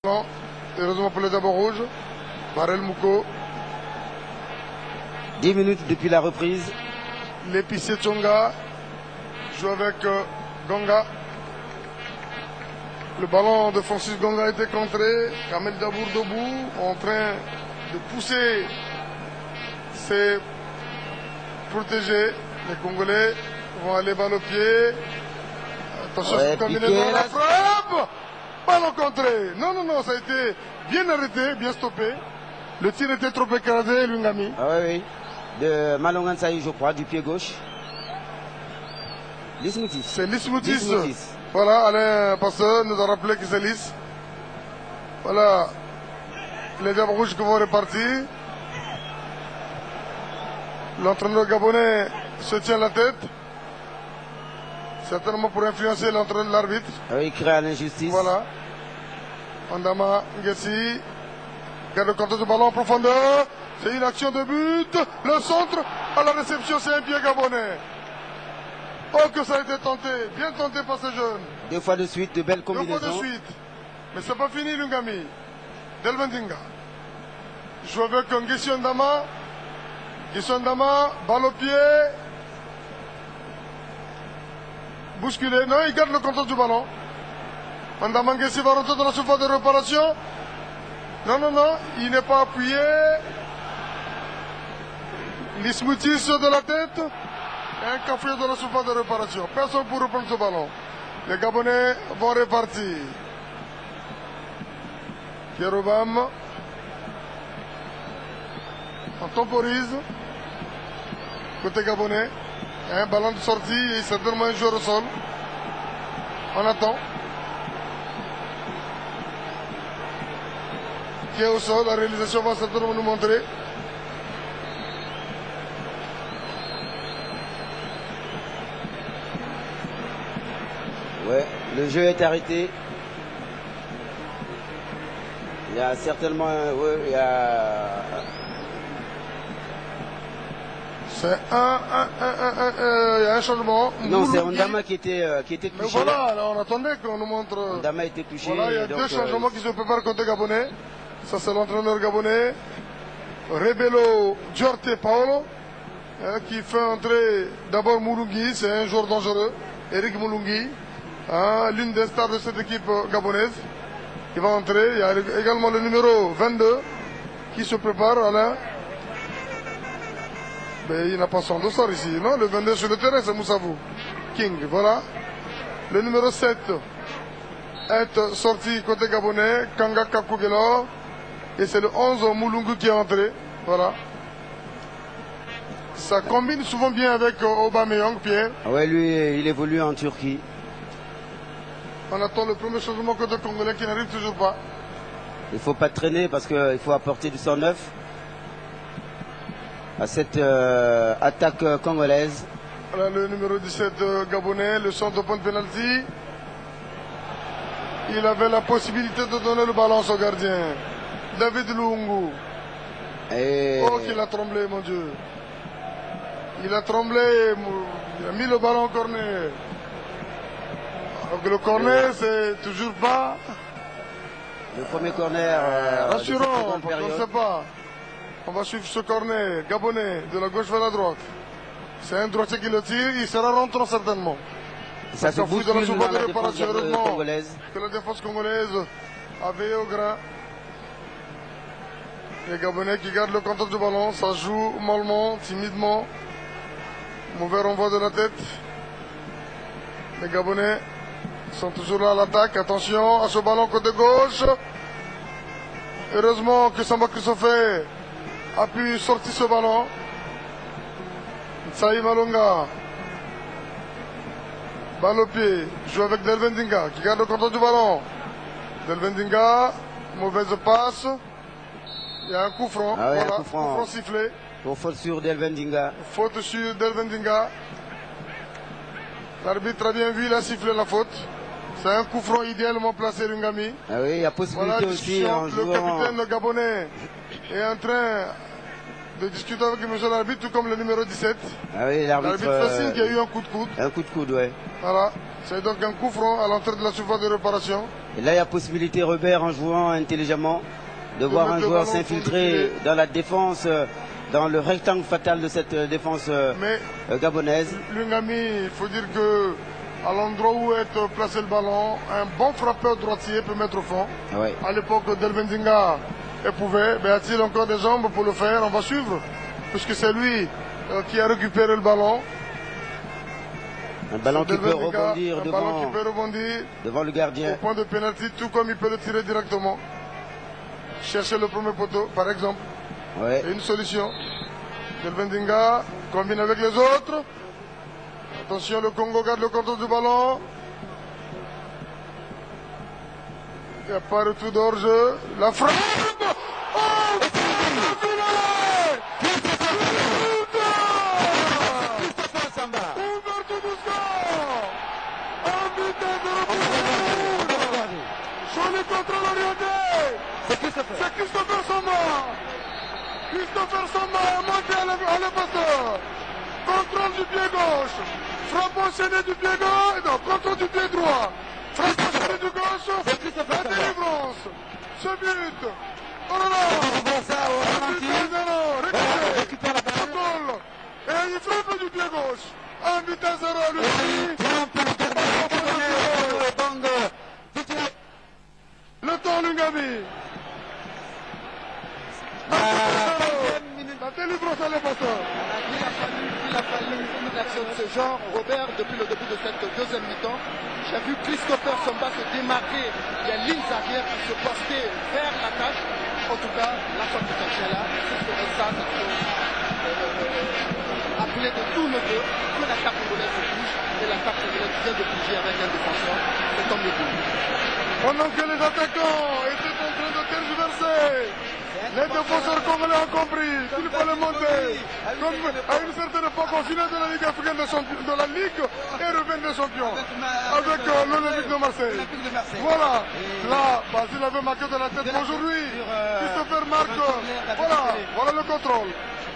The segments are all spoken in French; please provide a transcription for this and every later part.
Non, heureusement pour les Diables Rouges. Barel Mouko. 10 minutes depuis la reprise. L'épicier Tsonga joue avec Gonga. Le ballon de Francis Gonga a été contré. Kamel Dabour debout, en train de pousser ses protégés. Les Congolais vont aller balle au pied. Attention, c'est terminé dans la frappe. Ballon contré. Non, non, non, ça a été bien arrêté, bien stoppé. Le tir était trop écrasé, Lungami. Ah oui, oui. De Malongan Saï, je crois, du pied gauche. Lismoutis. C'est Lismoutis. Voilà, Alain Passeur nous a rappelé que c'est Lys. Voilà. Les Diables Rouges qui vont repartir. L'entraîneur gabonais se tient la tête. Certainement pour influencer l'arbitre. Oui, il crée l'injustice. Voilà. Andama Ngessi garde le contrôle du ballon en profondeur. C'est une action de but. Le centre à la réception, c'est un pied gabonais. Oh, que ça a été tenté. Bien tenté par ces jeunes. 2 fois de suite, de belles combinaisons. 2 fois de suite. Mais c'est pas fini, Lungami. Delvendinga joue avec Ngessi Andama. Ngessi Andama, balle au pied. Bousculé. Non, il garde le contrôle du ballon. Andama Ngessi va rentrer dans la surface de réparation. Non, non, non, il n'est pas appuyé. Lismoutis de la tête. Et un cafouillage dans la surface de réparation. Personne pour reprendre ce ballon. Les Gabonais vont repartir. Kérobam. On temporise. Côté Gabonais. Un ballon de sortie et certainement un joueur au sol. On attend. Qui est au sol, la réalisation va certainement nous montrer. Ouais, le jeu est arrêté. Il y a certainement il y a... C'est il y a un changement. Non, c'est Ondama qui était touché. Mais voilà, alors on attendait qu'on nous montre. Ondama a été touché. Voilà, il y a 2 changements qui se préparent côté gabonais. Ça, c'est l'entraîneur gabonais. Rebelo Diorte Paolo, qui fait entrer d'abord Moulungi, c'est un joueur dangereux. Eric Moulungi, l'une des stars de cette équipe gabonaise, qui va entrer. Il y a également le numéro 22 qui se prépare, Alain. Mais il n'a pas son dossard ici, non? Le 22 sur le terrain, c'est Moussavou. King, voilà. Le numéro 7 est sorti côté gabonais, Kanga Kakugelo. Et c'est le 11 Moulungu qui est entré. Voilà. Ça combine souvent bien avec Aubameyang, Pierre. Ah ouais, lui, il évolue en Turquie. On attend le premier changement côté congolais qui n'arrive toujours pas. Il ne faut pas traîner parce qu'il faut apporter du sang neuf à cette attaque congolaise. Voilà le numéro 17 gabonais, le centre de point de pénalty. Il avait la possibilité de donner le ballon au gardien. David Lungu. Et... Oh, qu'il a tremblé, mon Dieu. Il a tremblé, il a mis le ballon au corner. Donc le corner, c'est toujours pas... Le premier corner... rassurant, parce qu'on ne sait pas. On va suivre ce corner gabonais, de la gauche vers la droite. C'est un droitier qui le tire, il sera rentrant certainement. Ça se bouscule dans la défense congolaise. Que la défense congolaise avait au grain. Les Gabonais qui gardent le contrôle du ballon, ça joue mollement, timidement. Mauvais renvoi de la tête. Les Gabonais sont toujours là à l'attaque. Attention à ce ballon côté gauche. Heureusement que Samba Christophe a pu sortir ce ballon. Saï Malonga. Balle au pied. Joue avec Delvendinga qui garde le contrôle du ballon. Delvendinga. Mauvaise passe. Il y a un coup franc. Ah ouais, voilà, un coup franc sifflé. Pour faute sur Delvendinga. Faute sur Delvendinga. L'arbitre a bien vu, il a sifflé la faute. C'est un coup franc idéalement placé, Lungami. Ah oui, il y a possibilité voilà, aussi en jouant... Le capitaine gabonais est en train de discuter avec monsieur l'arbitre, tout comme le numéro 17. Ah oui, l'arbitre Fassine qui a eu un coup de coude. Un coup de coude, ouais. Voilà. C'est donc un coup franc à l'entrée de la surface de réparation. Et là, il y a possibilité, Robert, en jouant intelligemment, de voir un joueur s'infiltrer dans la défense, dans le rectangle fatal de cette défense gabonaise. Lungami, il faut dire que à l'endroit où est placé le ballon, un bon frappeur droitier peut mettre au fond. Ouais. À l'époque, Delbenzinga pouvait. Mais a-t-il encore des jambes pour le faire? On va suivre, puisque c'est lui qui a récupéré le ballon. Un ballon qui peut rebondir devant le gardien. Au point de pénalty, tout comme il peut le tirer directement. Chercher le premier poteau, par exemple. Ouais. Et une solution. Delbenzinga combine avec les autres. Attention, le Congo garde le contrôle du ballon. Il n'y a pas de retour d'hors-jeu. La frappe. Oh, Joli contrôle orienté. C'est Christopher Samba. Christopher Samba est monté à l'épaisseur. Contrôle du pied gauche. Frappe enchaînée du pied gauche. Non, contrôle du pied droit. Frappe enchaînée du gauche. La délivrance. Ce but. Oh là là. Récupère la balle. Et il frappe du pied gauche. Un but à 0 à lui. Le temps Lungami. La délivrance à l'épaisseur. Il a fallu une action de ce genre, Robert, depuis le début de cette deuxième mi-temps. J'ai vu Christopher Samba se démarquer. Il y a lignes arrière qui se postaient vers la tâche. En tout cas, la sorte de là, ce serait ça, appelé de tous nos deux, que l'attaque congolaise se bouge et l'attaque congolaise vient de bouger avec un défenseur. C'est tant mieux pour nous. Pendant que les attaquants étaient en train de tergiverser, les défenseurs congolais ont compris qu'il fallait monter. Comme à une certaine époque, on finale de la Ligue africaine des champions, de la Ligue et revient des champions avec l'Olympique de Marseille. Voilà. Là, Basile avait marqué de la tête aujourd'hui. Christopher marque. Voilà le contrôle.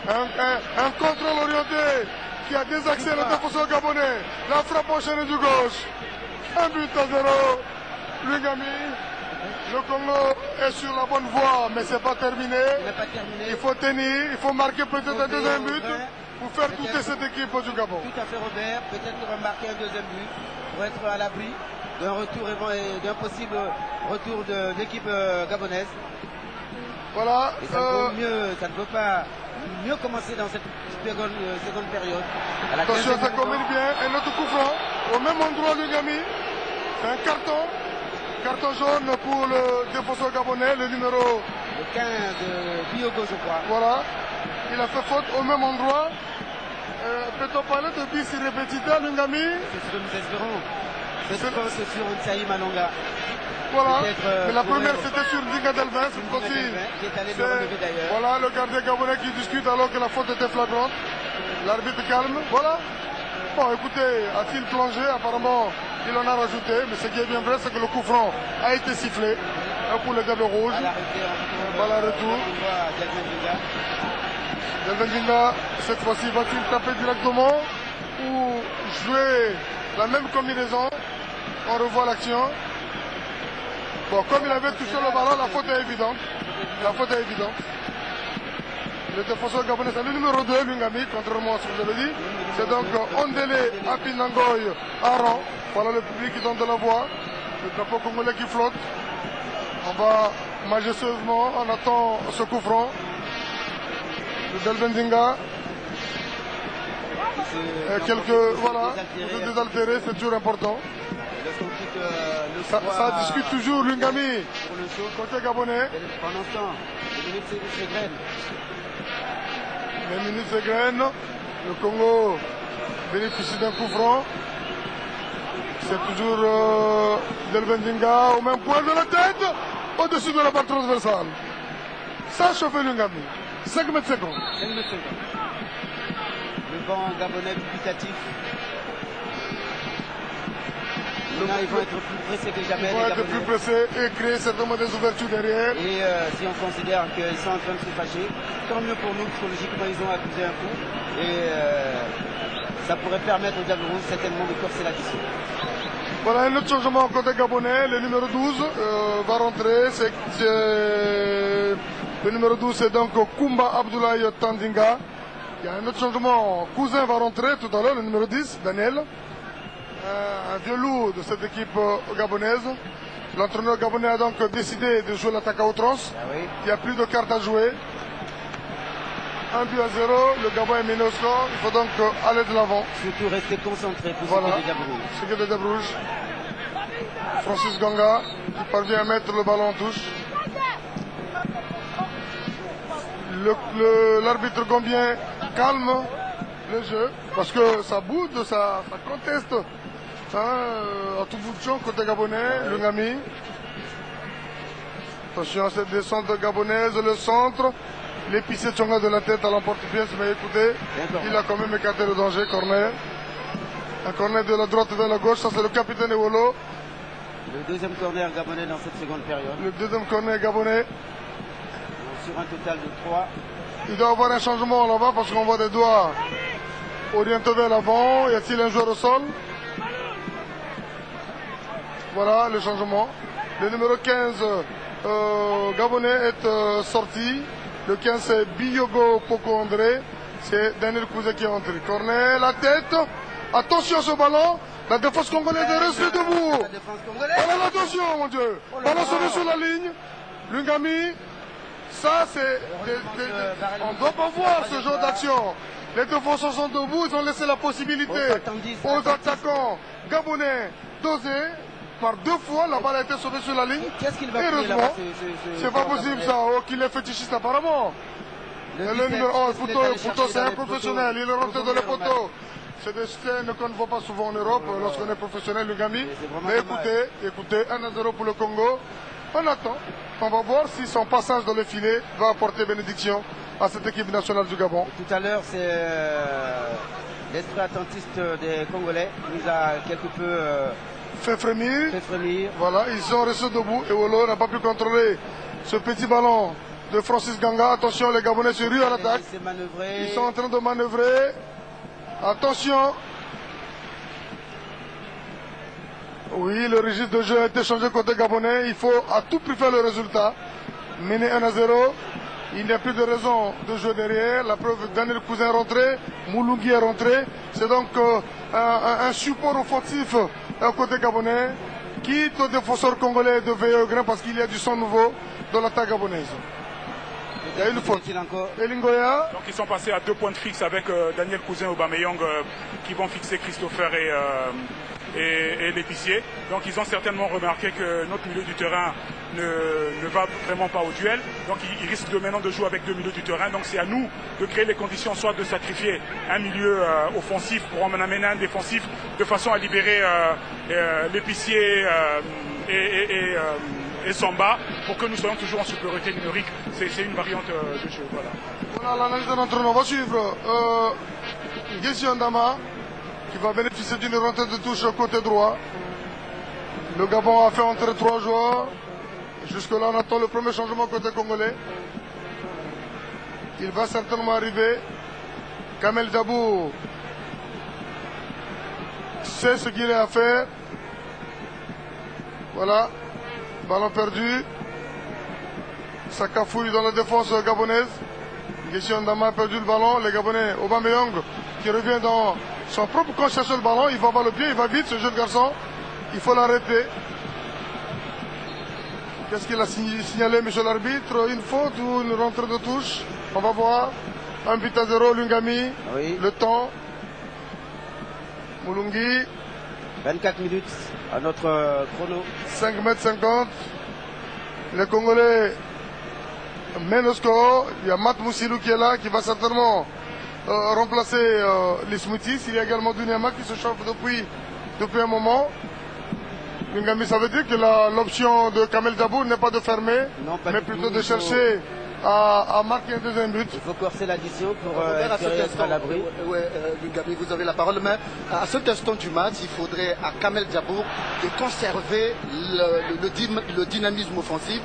Un contrôle orienté qui a désaxé le défenseur gabonais. La frappe enchaînée du gauche. Un but à 0. Lungami. Le Congo est sur la bonne voie, mais c'est pas terminé. Il faut tenir, il faut marquer peut-être un deuxième but pour faire douter cette équipe du Gabon. Tout à fait, Robert. Peut-être marquer un deuxième but pour être à l'abri d'un retour d'un possible retour de l'équipe gabonaise. Voilà. Et ça ne peut pas mieux commencer dans cette seconde période. Attention, ça combine bien. Un autre coup franc au même endroit Lungami. C'est un carton. Carton jaune pour le défenseur gabonais, le numéro... Le 15 de Biogo, je crois. Voilà. Il a fait faute au même endroit. Peut-on parler de bis répétita, Lungami? C'est ce que nous espérons. Cette fois, c'est sur Nsaï Malonga. Voilà. Mais la première, c'était sur Dinga Delvin. Qui est allé le relever d'ailleurs. Voilà, le gardien gabonais qui discute alors que la faute était flagrante. L'arbitre calme. Voilà. Bon, écoutez, a-t-il plongé? Apparemment, il en a rajouté. Mais ce qui est bien vrai, c'est que le coup franc a été sifflé pour le Diable Rouge. Voilà, retour. Delbenzinga, cette fois-ci, va-t-il taper directement ou jouer la même combinaison? On revoit l'action. Bon, comme il avait touché le ballon, la faute est évidente. La faute est évidente. Le défenseur gabonais, c'est le numéro 2, Lungami, contrairement à ce que j'avais dit. C'est donc Ondele Apinangoy Aran. Voilà le public qui donne de la voix. Le drapeau congolais qui flotte. On va majestueusement, on attend ce coup franc. Le Delbenzinga. Voilà, se désaltérer, c'est toujours important. Ça discute toujours Lungami côté gabonais. Pendant ce temps, les minutes s'égrènent. Le Congo bénéficie d'un coup franc. C'est toujours Delbenzinga au même point de la tête, au-dessus de la barre transversale. Ça chauffe Lungami. 5 mètres secondes. Le banc gabonais dubitatif. Maintenant, ils vont être plus pressés que jamais. Ils vont être plus pressés et créer certainement des ouvertures derrière. Et si on considère qu'ils sont en train de se fâcher, tant mieux pour nous, psychologiquement, ils ont accusé un coup. Et ça pourrait permettre aux Diables Rouges certainement de corser l'addition. Voilà un autre changement côté gabonais. Le numéro 12 va rentrer. Le numéro 12, c'est donc Kumba Abdoulaye Tandinga. Il y a un autre changement. Cousin va rentrer tout à l'heure, le numéro 10, Daniel. Un vieux loup de cette équipe gabonaise. L'entraîneur gabonais a donc décidé de jouer l'attaque à outrance. Ah oui. Il n'y a plus de cartes à jouer. 1 but à 0, le Gabon est mené au score. Il faut donc aller de l'avant. Surtout rester concentré pour Voilà. ce qui est des Diables Rouges. Ce qui est des Diables Rouges. Francis Ganga qui parvient à mettre le ballon en touche. L'arbitre gambien calme le jeu parce que ça boude, ça conteste à tout bout de champ côté gabonais, le Ngami. Attention à cette descente gabonaise, le centre. L'épicier Tchonga de la tête à l'emporte-pièce, mais écoutez, il a quand même écarté le danger, corner. Un corner de la droite vers la gauche, ça c'est le capitaine Ewolo. Le deuxième corner gabonais dans cette seconde période. Le deuxième corner gabonais. Sur un total de 3. Il doit y avoir un changement là-bas parce qu'on voit des doigts orientés vers l'avant. Y a-t-il un joueur au sol? Voilà le changement. Le numéro 15 gabonais est sorti. Le 15 c'est Biyogo Poko André. C'est Daniel Kouzé qui est entré. Corner, la tête. Attention à ce ballon. La défense congolaise est restée debout. La défense congolaise. Voilà l'attention, mon Dieu. Ballon sauvé sur la ligne. Lungami. Ça, c'est. On ne doit pas voir ce genre d'action. Les défenseurs sont debout. Ils ont laissé la possibilité aux attaquants gabonais d'oser. Par 2 fois, la balle a été sauvée sur la ligne. Qu'est-ce qu'il va faire? Heureusement, c'est pas possible ça. Oh, qu'il est fétichiste apparemment. Le numéro 11, Pouto, c'est un professionnel. Il est rentré dans les poteaux. C'est des scènes qu'on ne voit pas souvent en Europe lorsqu'on est professionnel, le Gami. Mais écoutez, 1-0 pour le Congo. On attend. On va voir si son passage dans le filet va apporter bénédiction à cette équipe nationale du Gabon. Tout à l'heure, c'est l'esprit attentiste des Congolais qui nous a quelque peu fait frémir. Voilà, ils sont restés debout et Wolo n'a pas pu contrôler ce petit ballon de Francis Ganga. Attention, les Gabonais se ruent à l'attaque. Ils sont en train de manœuvrer. Attention. Oui, le registre de jeu a été changé côté Gabonais. Il faut à tout prix faire le résultat. Mené 1-0. Il n'y a plus de raison de jouer derrière. La preuve, Daniel Cousin est rentré. Moulungi est rentré. C'est donc un support offensif côté gabonais. Quitte aux défenseurs congolais de veiller au grain parce qu'il y a du sang nouveau dans l'attaque gabonaise. Il y a une faute. Elingoya. Donc ils sont passés à 2 points de fixe avec Daniel Cousin Aubameyang qui vont fixer Christopher et l'épicier. Donc ils ont certainement remarqué que notre milieu du terrain ne va vraiment pas au duel. Donc ils risquent maintenant de jouer avec 2 milieux du terrain. Donc c'est à nous de créer les conditions, soit de sacrifier un milieu offensif pour en amener un défensif, de façon à libérer l'épicier et Samba pour que nous soyons toujours en supériorité numérique. C'est une variante de jeu. Voilà l'analyse de l'entraîneur. On va suivre Gestion Dama qui va bénéficier d'une rentrée de touche côté droit. Le Gabon a fait entrer 3 joueurs. Jusque-là, on attend le premier changement côté congolais. Il va certainement arriver. Kamel Dabou sait ce qu'il a à faire. Voilà. Ballon perdu. Ça cafouille dans la défense gabonaise. Gestion Dama a perdu le ballon. Les Gabonais, Aubameyang qui revient dans son propre camp chercher le ballon. Il va avoir le pied, il va vite ce jeune garçon. Il faut l'arrêter. Qu'est-ce qu'il a signalé, monsieur l'arbitre? Une faute ou une rentrée de touche? On va voir. 1 but à 0, Lungami. Oui. Le temps. Moulungi. 24 minutes à notre chrono. 5,50 m. Les Congolais mènent au score. Il y a Matt Moussilou qui est là, qui va certainement remplacer les Smoutis. Il y a également Dunyama qui se chauffe depuis un moment. Lungami, ça veut dire que l'option de Kamel Dabou n'est pas de fermer, mais plutôt de chercher à marquer un deuxième but. Il faut corser l'addition pour être à l'abri. Gabriel, vous avez la parole, mais à cet instant du match, il faudrait à Kamel Diabour de conserver le dynamisme offensif,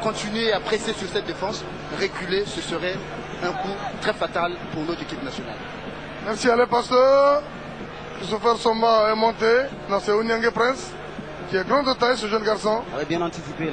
continuer à presser sur cette défense, reculer, ce serait un coup très fatal pour notre équipe nationale. Merci à les pasteurs. Christopher Somba est monté. Non, c'est Onyangue Prince qui est grand de taille, ce jeune garçon. On avait bien anticipé là.